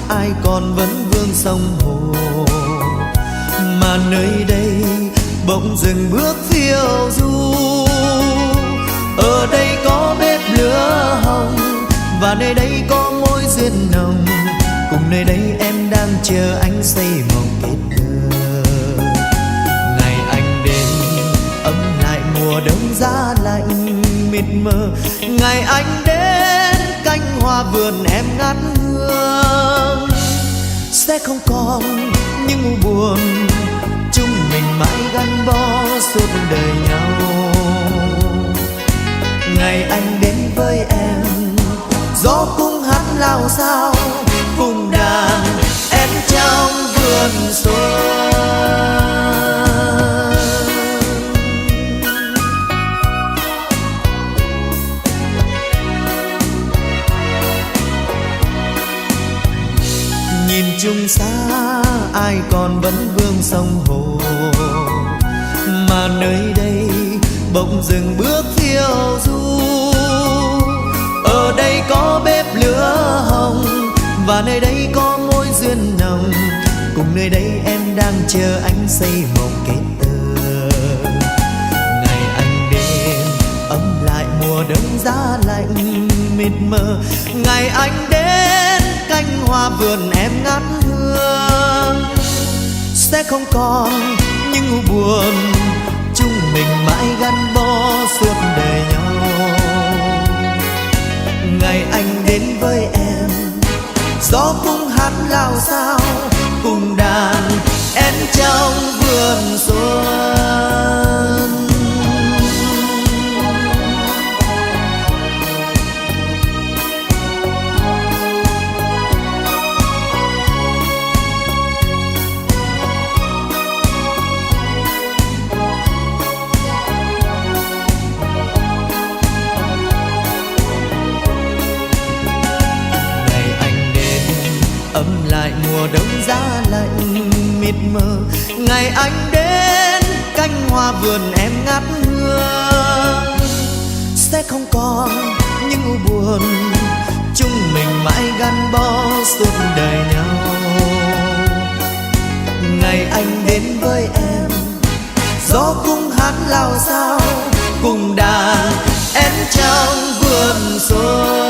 ai còn vẫn vương sông hồ, mà nơi đây bỗng dừng bước phiêu du. Ở đây có bếp lửa hồng, và nơi đây có mối duyên nồng, cùng nơi đây em đang chờ anh xây mộng kết thơ. Ngày anh đến ấm lại mùa đông giá lạnh mịt mờ, ngày anh đến cánh hoa vườn em ngát hương. Sẽ không còn những u buồn, chúng mình mãi gắn bó suốt đời nhau. Ngày anh đến với em, gió cũng hát lao sao cùng đàn em trong vườn xuân. Nhìn chung xa ai còn vẫn vương sông hồ, mà nơi đây bỗng dừng bước phiêu du. Ở đây có bếp lửa hồng, và nơi đây có mối duyên nồng, cùng nơi đây em đang chờ anh xây mộng kết tơ. Ngày anh đến ấm lại mùa đông giá lạnh mịt mờ, ngày anh đến cánh hoa vườn em ngát hương. Sẽ không còn những u buồn, chúng mình mãi gắn bó suốt đời nhau. Ngày anh đến với em, gió cũng hát lao sao cùng đàn em trong vườn xuân. Ấm lại mùa đông giá lạnh mịt mờ, ngày anh đến cánh hoa vườn em ngát hương. Sẽ không còn những u buồn, chúng mình mãi gắn bó suốt đời nhau. Ngày anh đến với em, gió cũng hát lao sao cùng đàn em trong vườn xuân.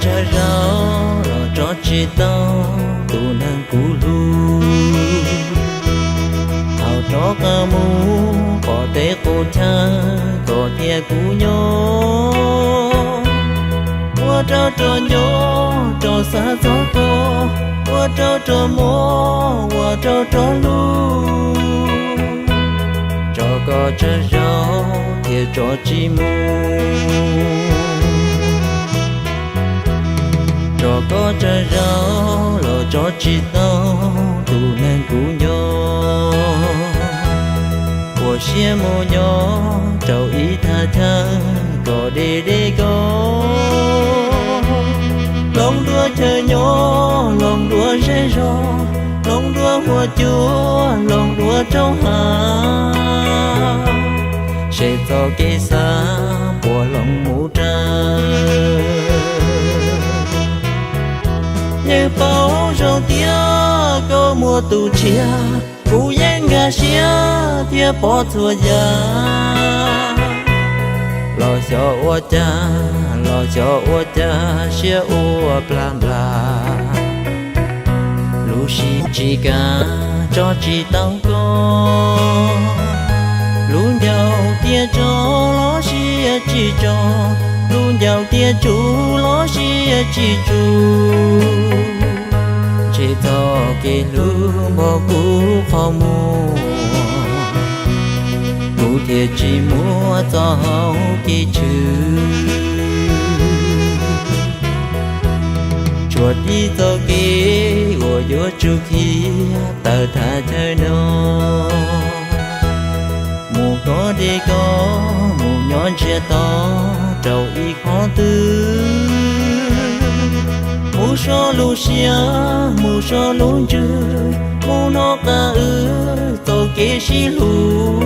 Cha rau lo cho chị tao tu nàng cú lu hào cho ca mu có thể cô cha có thể cú nhó qua cho nhó cho xa gió to qua cho mò qua cho lu cho có cha rau thì cho chị mu cho có cha rau lo cho chị tao tu nàng cú nhó của xe mô nhó trâu ý tha tha có đi có lòng đua chơi nhó lòng đua rơi rò lòng đua hoa chúa lòng đua trong hà sẽ cho cây xa của lòng mũ trăng như bao rau tía có mùa tu chia cú yên gà xía thia bỏ thua già lo cho ô cha xía ô blam bla lu xì chỉ cả cho chị tăng co lu nhau tia cho lo xì chỉ cho luôn giàu tia chú lo chỉ chú chỉ cho cái lũ bỏ cũ khó mua đủ tia chỉ mua cho hậu kỳ chữ chuột đi cho cái của gió chu khi tờ thả chơi nó mù có đi có mù nhón chia to trầu y khó tư mù so lu xia mù so lu chư mù nó ca tổ kế xí lu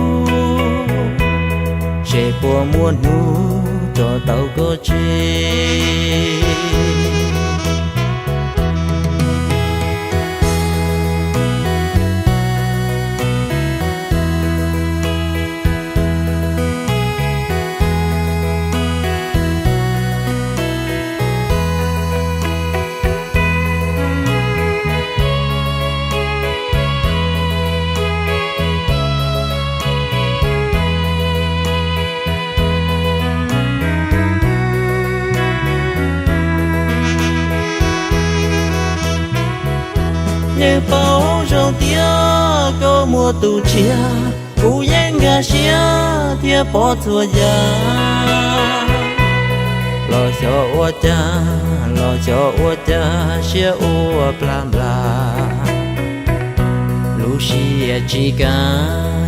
chế của muôn nu cho tàu có chế như bao rau tía có mua tù chia cú yên gà xía thia bỏ chùa già lo cho ô cha xía ô blam bla lu xía chỉ cả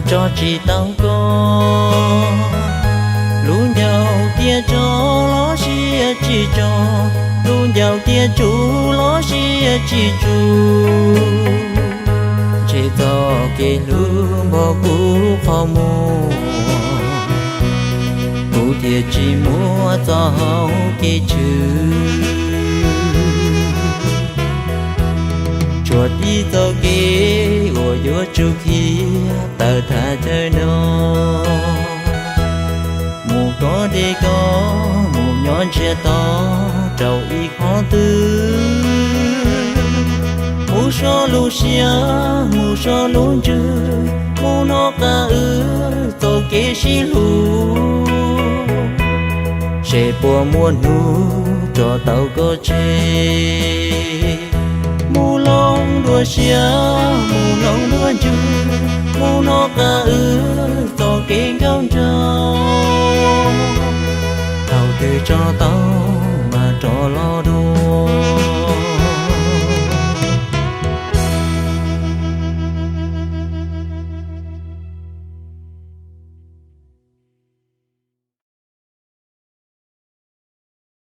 cho chỉ tao có lu nhau tia cho lo xía chỉ cho luôn giàu tia chú lo chỉ chú chỉ cho cái lũ bỏ cũ khó mua cũ tia chỉ mua cho hậu kỳ chữ chuột đi cho cái của gió chu khi tờ thả chơi nó mù có đi có mù nhón chia to trầu y khó tư mù so lu xia mù so lu chư mù nó ca tổ kế xí lu chế bùa muôn nu cho tàu có chế mù long đua xia mù long đua chư mù nó ca tổ kế cao trâu tàu từ cho tàu mà cho lo